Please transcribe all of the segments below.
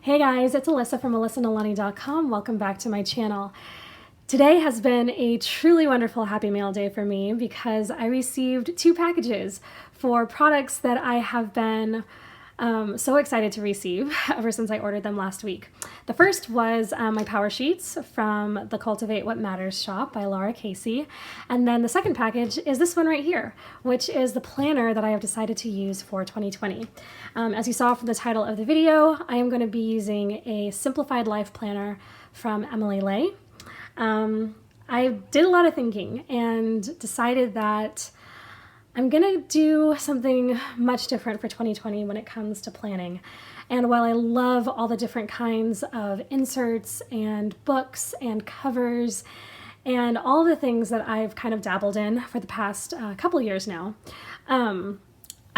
Hey guys, it's Alyssa from AlyssaNalani.com. Welcome back to my channel. Today has been a truly wonderful Happy Mail day for me because I received 2 packages for products that I have been so excited to receive ever since I ordered them last week. The first was my power sheets from the Cultivate What Matters shop by Laura Casey. And then the second package is this one right here, which is the planner that I have decided to use for 2020. As you saw from the title of the video, I am going to be using a Simplified Life planner from Emily Lay. I did a lot of thinking and decided that I'm gonna do something much different for 2020 when it comes to planning. And while I love all the different kinds of inserts and books and covers and all the things that I've kind of dabbled in for the past couple years now,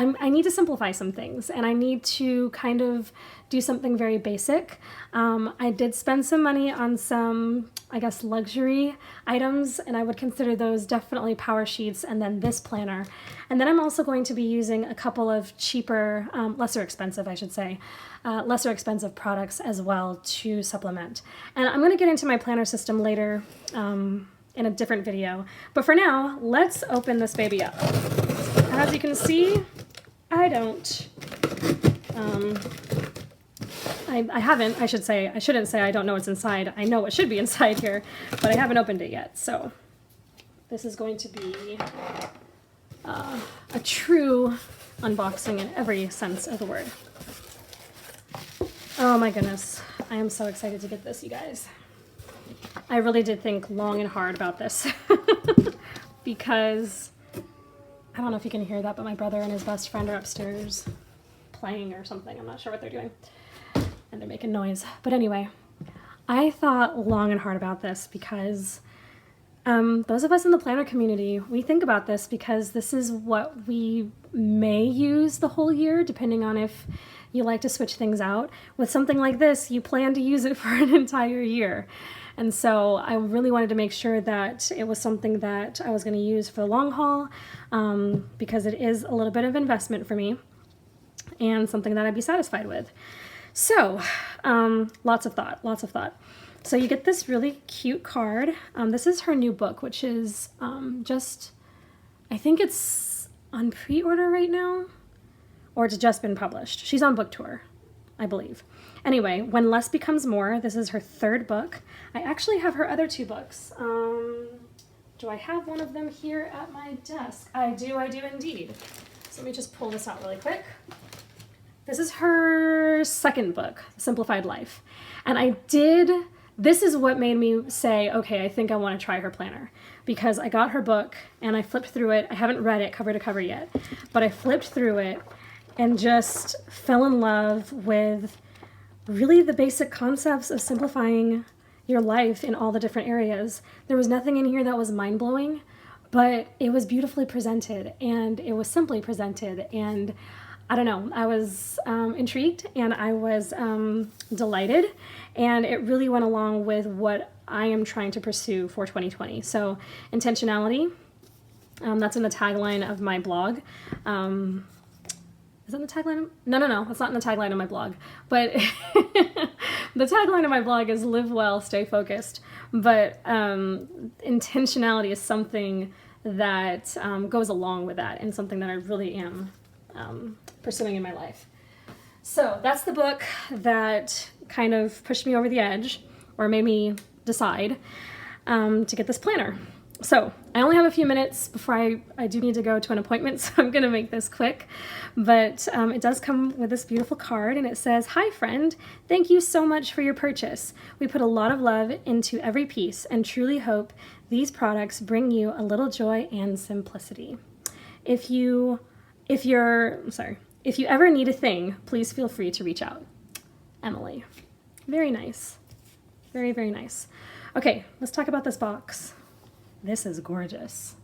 I need to simplify some things and I need to kind of do something very basic. I did spend some money on some, I guess, luxury items, and I would consider those definitely power sheets and then this planner. And then I'm also going to be using a couple of cheaper, lesser expensive, I should say, lesser expensive products as well to supplement. And I'm going to get into my planner system later in a different video. But for now, let's open this baby up. As you can see, I don't, I shouldn't say I don't know what's inside. I know what should be inside here, but I haven't opened it yet. So this is going to be a true unboxing in every sense of the word. Oh my goodness. I am so excited to get this, you guys. I really did think long and hard about this because I don't know if you can hear that, but my brother and his best friend are upstairs playing or something. I'm not sure what they're doing. And they're making noise. But anyway, I thought long and hard about this because those of us in the planner community, we think about this because this is what we may use the whole year, depending on if you like to switch things out. With something like this, you plan to use it for an entire year. And so I really wanted to make sure that it was something that I was going to use for the long haul because it is a little bit of investment for me and something that I'd be satisfied with. So lots of thought. So you get this really cute card. This is her new book, which is I think it's on pre-order right now, or it's just been published. She's on book tour, I believe. Anyway, When Less Becomes More, this is her 3rd book. I actually have her other 2 books. Do I have one of them here at my desk? I do indeed. So let me just pull this out really quick. This is her 2nd book, Simplified Life. And this is what made me say, okay, I think I want to try her planner. Because I got her book and I flipped through it. I haven't read it cover to cover yet, but I flipped through it and just fell in love with really the basic concepts of simplifying your life in all the different areas. There was nothing in here that was mind-blowing, but it was beautifully presented and it was simply presented. And I don't know, I was intrigued and I was delighted, and it really went along with what I am trying to pursue for 2020. So intentionality, that's in the tagline of my blog. Is that in the tagline? No, that's not in the tagline of my blog. But the tagline of my blog is live well, stay focused. But intentionality is something that goes along with that and something that I really am pursuing in my life. So that's the book that kind of pushed me over the edge or made me decide to get this planner. So I only have a few minutes before I do need to go to an appointment, so I'm going to make this quick. But it does come with this beautiful card, and it says, "Hi friend, thank you so much for your purchase. We put a lot of love into every piece and truly hope these products bring you a little joy and simplicity. If you ever need a thing, please feel free to reach out. Emily." Very nice. Very, very nice. Okay, let's talk about this box. This is gorgeous.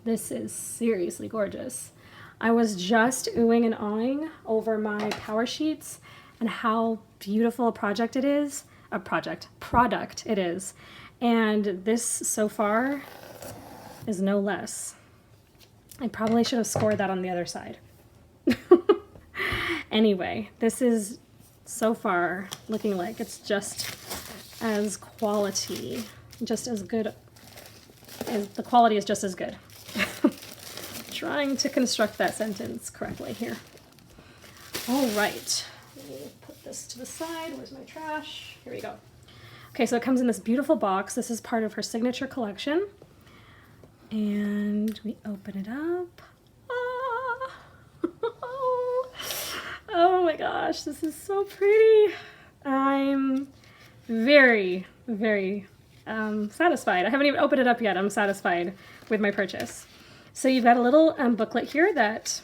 This is seriously gorgeous. I was just oohing and awing over my power sheets and how beautiful a product it is. And this so far is no less. I probably should have scored that on the other side. Anyway, this is so far looking like it's just as quality, just as good, as the quality is just as good. Trying to construct that sentence correctly here. All right, let me put this to the side. Where's my trash? Here we go. Okay, so it comes in this beautiful box. This is part of her signature collection. And we open it up. Oh my gosh, this is so pretty. I'm very, very satisfied. I haven't even opened it up yet. I'm satisfied with my purchase. So you've got a little booklet here that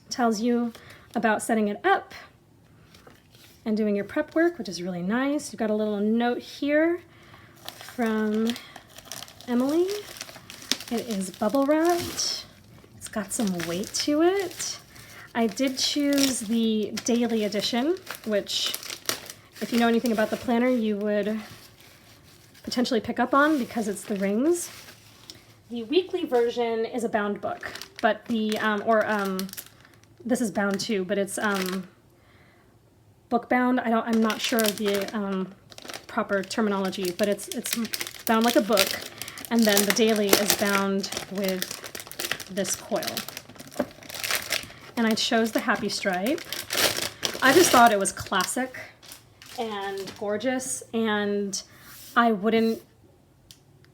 tells you about setting it up and doing your prep work, which is really nice. You've got a little note here from Emily. It is bubble wrapped. It's got some weight to it. I did choose the daily edition, which, if you know anything about the planner, you would potentially pick up on because it's the rings. The weekly version is a bound book, but the, this is bound too, but it's book bound. I'm not sure of the proper terminology, but it's bound like a book, and then the daily is bound with this coil. And I chose the Happy Stripe. I just thought it was classic and gorgeous, and I wouldn't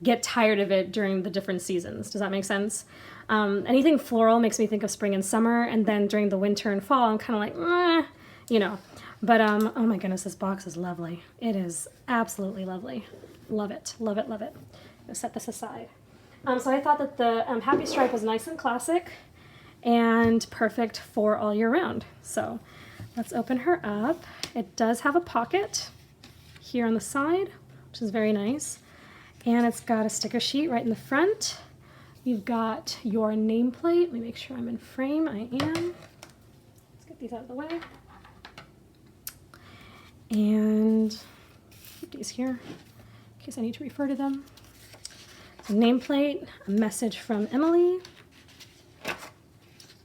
get tired of it during the different seasons. Does that make sense? Anything floral makes me think of spring and summer, and then during the winter and fall, I'm kind of like, you know. But oh my goodness, this box is lovely. It is absolutely lovely. Love it, love it, love it. I'm gonna set this aside. So I thought that the Happy Stripe was nice and classic and perfect for all year round. So let's open her up. It does have a pocket here on the side, which is very nice. And it's got a sticker sheet right in the front. You've got your nameplate. Let me make sure I'm in frame. I am. Let's get these out of the way. And keep these here in case I need to refer to them. So nameplate, a message from Emily,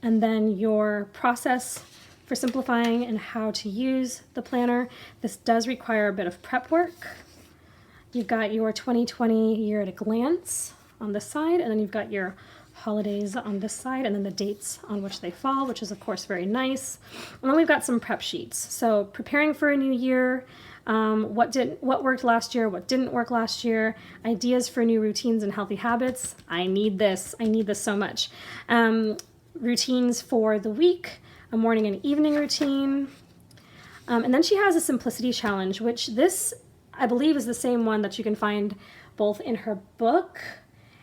and then your process for simplifying and how to use the planner. This does require a bit of prep work. You've got your 2020 year at a glance on this side, and then you've got your holidays on this side, and then the dates on which they fall, which is of course very nice. And then we've got some prep sheets. So preparing for a new year, what worked last year, what didn't work last year, ideas for new routines and healthy habits. I need this so much. Routines for the week, a morning and evening routine. And then she has a simplicity challenge, which this, I believe, is the same one that you can find both in her book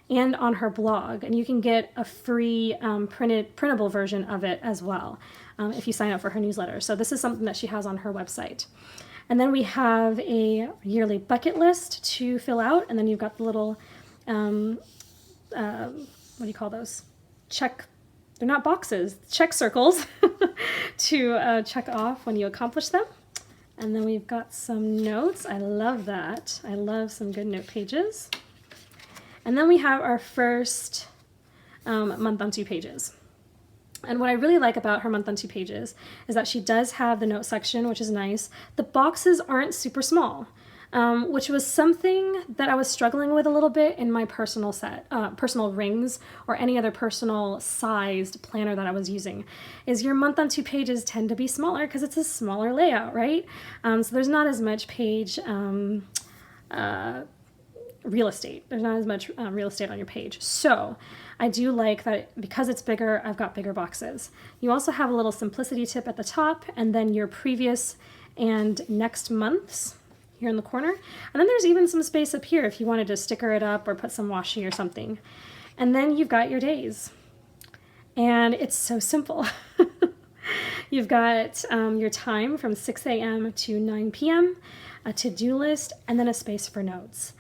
and on her blog. And you can get a free printable version of it as well if you sign up for her newsletter. So this is something that she has on her website. And then we have a yearly bucket list to fill out. And then you've got the little, what do you call those? They're not boxes, check circles to check off when you accomplish them. And then we've got some notes. I love that. I love some good note pages. And then we have our first month on 2 pages. And what I really like about her month on 2 pages is that she does have the note section, which is nice. The boxes aren't super small, which was something that I was struggling with a little bit in my personal rings or any other personal sized planner that I was using, is your month on 2 pages tend to be smaller because it's a smaller layout, right? So there's not as much page real estate. There's not as much real estate on your page. So I do like that because it's bigger, I've got bigger boxes. You also have a little simplicity tip at the top, and then your previous and next months here in the corner. And then there's even some space up here if you wanted to sticker it up or put some washi or something. And then you've got your days. And it's so simple. You've got your time from 6 a.m. to 9 p.m., a to-do list, and then a space for notes.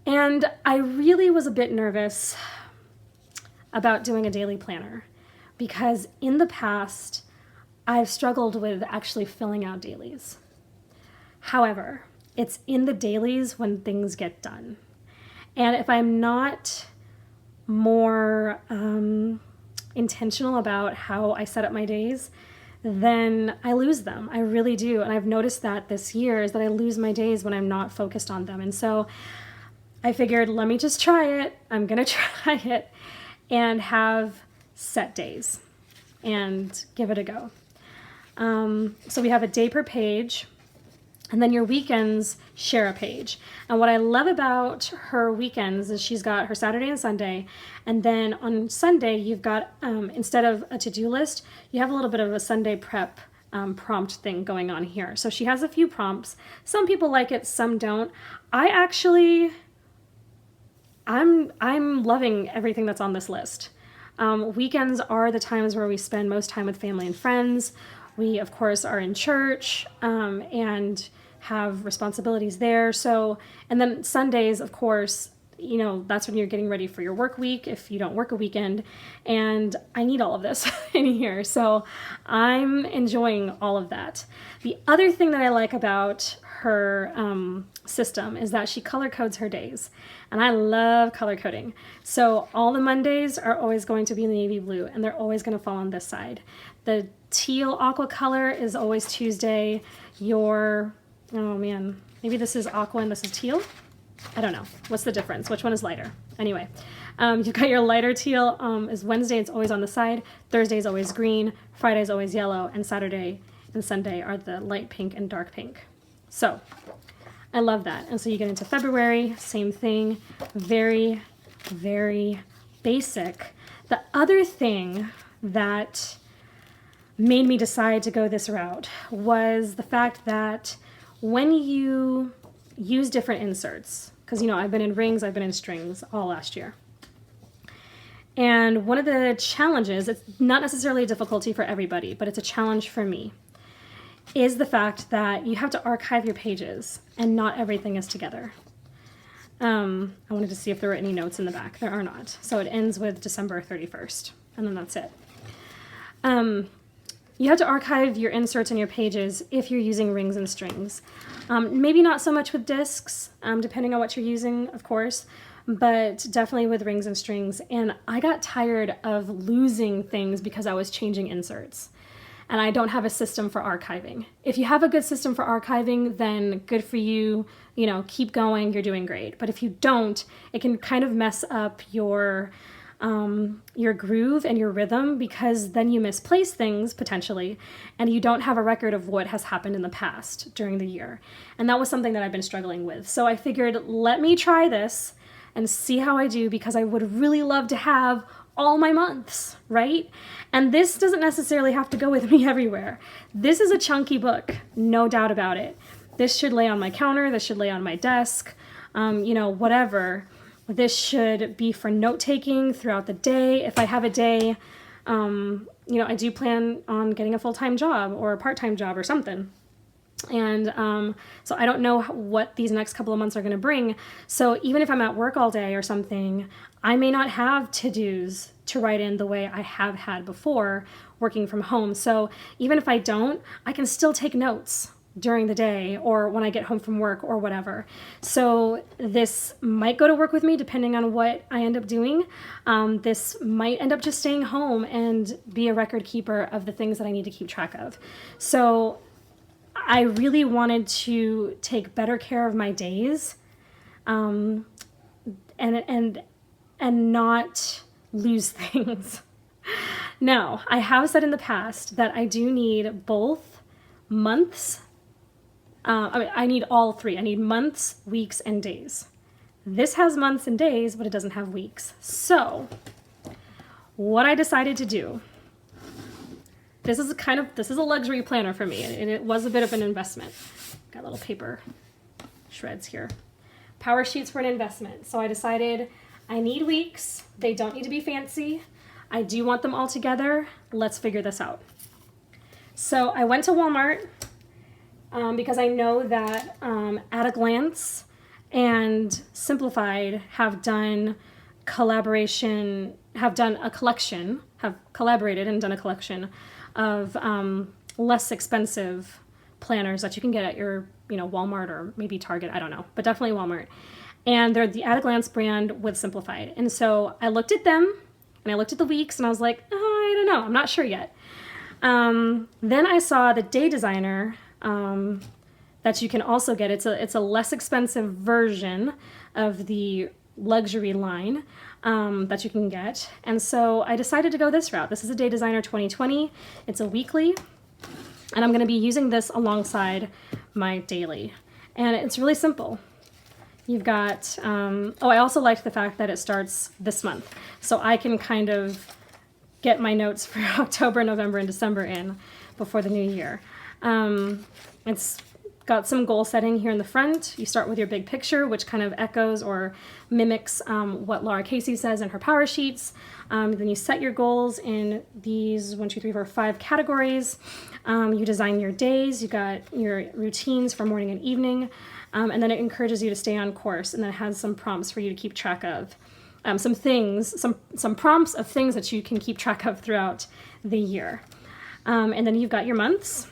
And I really was a bit nervous about doing a daily planner because in the past, I've struggled with actually filling out dailies. However, it's in the dailies when things get done. And if I'm not more intentional about how I set up my days, then I lose them. I really do. And I've noticed that this year is that I lose my days when I'm not focused on them. And so I figured, let me just try it. I'm going to try it and have set days and give it a go. So we have a day per page, and then your weekends share a page. And what I love about her weekends is she's got her Saturday and Sunday, and then on Sunday you've got, instead of a to-do list, you have a little bit of a Sunday prep prompt thing going on here. So she has a few prompts. Some people like it, some don't. I'm loving everything that's on this list. Weekends are the times where we spend most time with family and friends. We, of course, are in church and have responsibilities there. So, and then Sundays, of course, you know, that's when you're getting ready for your work week if you don't work a weekend. And I need all of this in here. So I'm enjoying all of that. The other thing that I like about her system is that she color codes her days. And I love color coding. So all the Mondays are always going to be in the navy blue, and they're always going to fall on this side. The teal aqua color is always Tuesday. Your, oh man, maybe this is aqua and this is teal. I don't know. What's the difference? Which one is lighter? Anyway, you've got your lighter teal is Wednesday. It's always on the side. Thursday is always green. Friday is always yellow. And Saturday and Sunday are the light pink and dark pink. So I love that. And so you get into February, same thing. Very, very basic. The other thing that made me decide to go this route was the fact that when you use different inserts, because, you know, I've been in rings, I've been in strings all last year. And one of the challenges, it's not necessarily a difficulty for everybody, but it's a challenge for me, is the fact that you have to archive your pages and not everything is together. I wanted to see if there were any notes in the back. There are not. So it ends with December 31st, and then that's it. You have to archive your inserts and your pages if you're using rings and strings. Maybe not so much with discs, depending on what you're using, of course, but definitely with rings and strings. And I got tired of losing things because I was changing inserts. And I don't have a system for archiving. If you have a good system for archiving, then good for you. You know, keep going, you're doing great. But if you don't, it can kind of mess up your groove and your rhythm, because then you misplace things potentially and you don't have a record of what has happened in the past during the year. And that was something that I've been struggling with. So I figured, let me try this and see how I do, because I would really love to have all my months, right? And this doesn't necessarily have to go with me everywhere. This is a chunky book, no doubt about it. This should lay on my counter, this should lay on my desk, you know, whatever. This should be for note-taking throughout the day. If I have a day, you know, I do plan on getting a full-time job or a part-time job or something. And so I don't know what these next couple of months are going to bring. So even if I'm at work all day or something, I may not have to-dos to write in the way I have had before working from home. So even if I don't, I can still take notes during the day or when I get home from work or whatever. So this might go to work with me depending on what I end up doing. This might end up just staying home and be a record keeper of the things that I need to keep track of. So I really wanted to take better care of my days, and not lose things. Now, I have said in the past that I do need both months. I need all three. I need months, weeks, and days. This has months and days, but it doesn't have weeks. So what I decided to do, this is a luxury planner for me, and it was a bit of an investment. Got little paper shreds here. Power sheets for an investment. So I decided I need weeks. They don't need to be fancy. I do want them all together. Let's figure this out. So I went to Walmart because I know that At a Glance and Simplified have done collaborated and done a collection of less expensive planners that you can get at your, Walmart or maybe Target, I don't know, but definitely Walmart. And they're the At a Glance brand with Simplified. And so I looked at them and I looked at the weeks and I was like, oh, I don't know, I'm not sure yet. Then I saw the Day Designer that you can also get. It's a less expensive version of the luxury line that you can get. And so I decided to go this route. This is a Day Designer 2020. It's a weekly, and I'm going to be using this alongside my daily. And it's really simple. You've got, I also liked the fact that it starts this month. So I can kind of get my notes for October, November, and December in before the new year. It's got some goal setting here in the front. You start with your big picture, which kind of echoes or mimics what Laura Casey says in her power sheets. Then you set your goals in these 5 categories. You design your days. You got your routines for morning and evening. And then it encourages you to stay on course, and then it has some prompts for you to keep track of. Some prompts of things that you can keep track of throughout the year. And then you've got your months.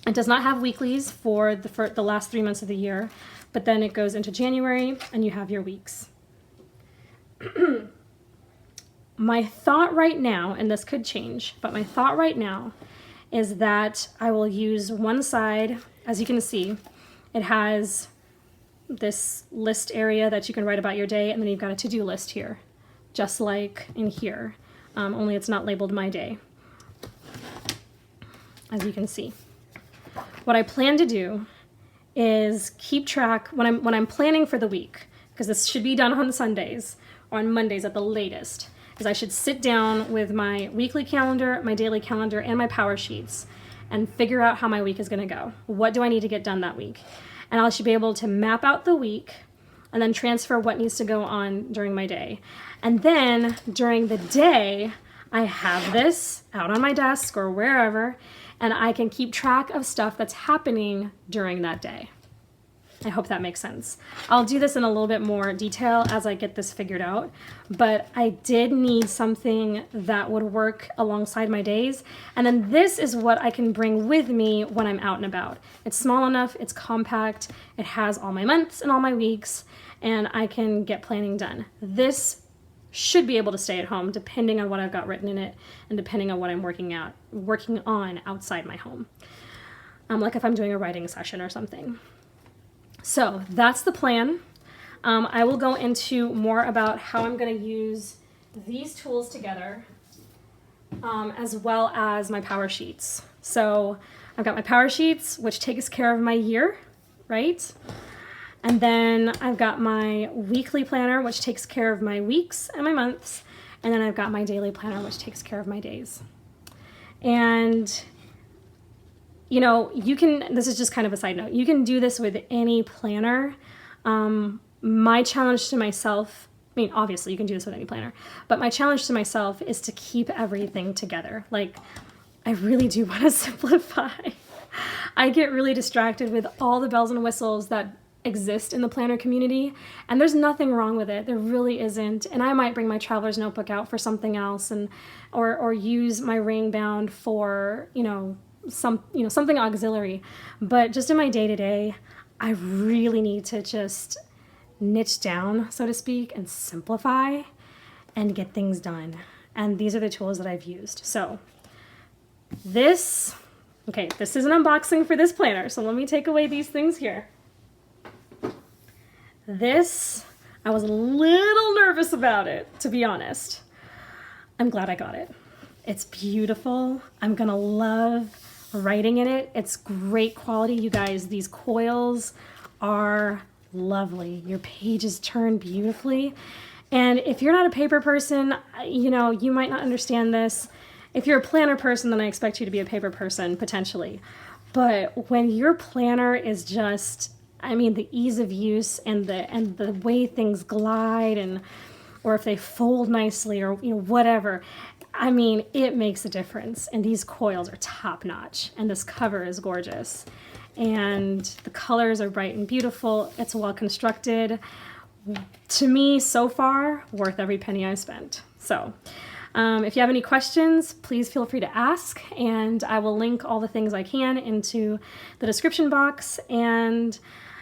It does not have weeklies for the last 3 months of the year, but then it goes into January and you have your weeks. My thought right now, and this could change, but my thought right now is that I will use one side. As you can see, it has this list area that you can write about your day, and then you've got a to-do list here, just like in here, only it's not labeled my day, as you can see. What I plan to do is keep track when I'm planning for the week, because this should be done on Sundays or on Mondays at the latest, is I should sit down with my weekly calendar, my daily calendar, and my power sheets and figure out how my week is going to go. What do I need to get done that week? And I should be able to map out the week and then transfer what needs to go on during my day. And then during the day, I have this out on my desk or wherever, and I can keep track of stuff that's happening during that day. I hope that makes sense. I'll do this in a little bit more detail as I get this figured out, but I did need something that would work alongside my days. And then this is what I can bring with me when I'm out and about. It's small enough, it's compact, it has all my months and all my weeks, and I can get planning done. This should be able to stay at home depending on what I've got written in it and depending on what I'm working on outside my home. Like if I'm doing a writing session or something. So that's the plan. I will go into more about how I'm going to use these tools together, as well as my power sheets. So I've got my power sheets, which takes care of my year, right? And then I've got my weekly planner, which takes care of my weeks and my months. And then I've got my daily planner, which takes care of my days. And you know, this is just kind of a side note, you can do this with any planner. My challenge to myself, I mean, obviously you can do this with any planner, but my challenge to myself is to keep everything together. Like, I really do want to simplify. I get really distracted with all the bells and whistles that exist in the planner community, and there's nothing wrong with it. There really isn't. And I might bring my traveler's notebook out for something else, or use my ring bound for, something auxiliary. But just in my day-to-day, I really need to just niche down, so to speak, and simplify and get things done. And these are the tools that I've used. So this is an unboxing for this planner. So let me take away these things here. This, I was a little nervous about it, to be honest. I'm glad I got it. It's beautiful. I'm gonna love writing in it. It's great quality, you guys. These coils are lovely. Your pages turn beautifully. And if you're not a paper person, you might not understand this. If you're a planner person, then I expect you to be a paper person, potentially. But when your planner is just, the ease of use and the way things glide, or if they fold nicely, or whatever, it makes a difference. And these coils are top notch, and this cover is gorgeous, and the colors are bright and beautiful. It's well constructed. To me, so far, worth every penny I spent. So if you have any questions, please feel free to ask, and I will link all the things I can into the description box. And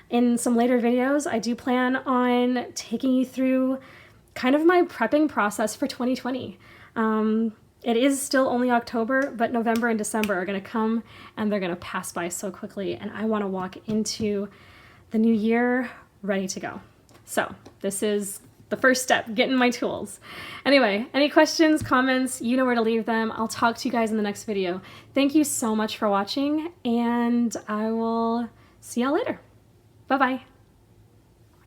in some later videos, I do plan on taking you through kind of my prepping process for 2020. It is still only October, but November and December are going to come and they're going to pass by so quickly. And I want to walk into the new year ready to go. So this is the first step, getting my tools. Anyway, any questions, comments, you know where to leave them. I'll talk to you guys in the next video. Thank you so much for watching, and I will see y'all later. Bye-bye.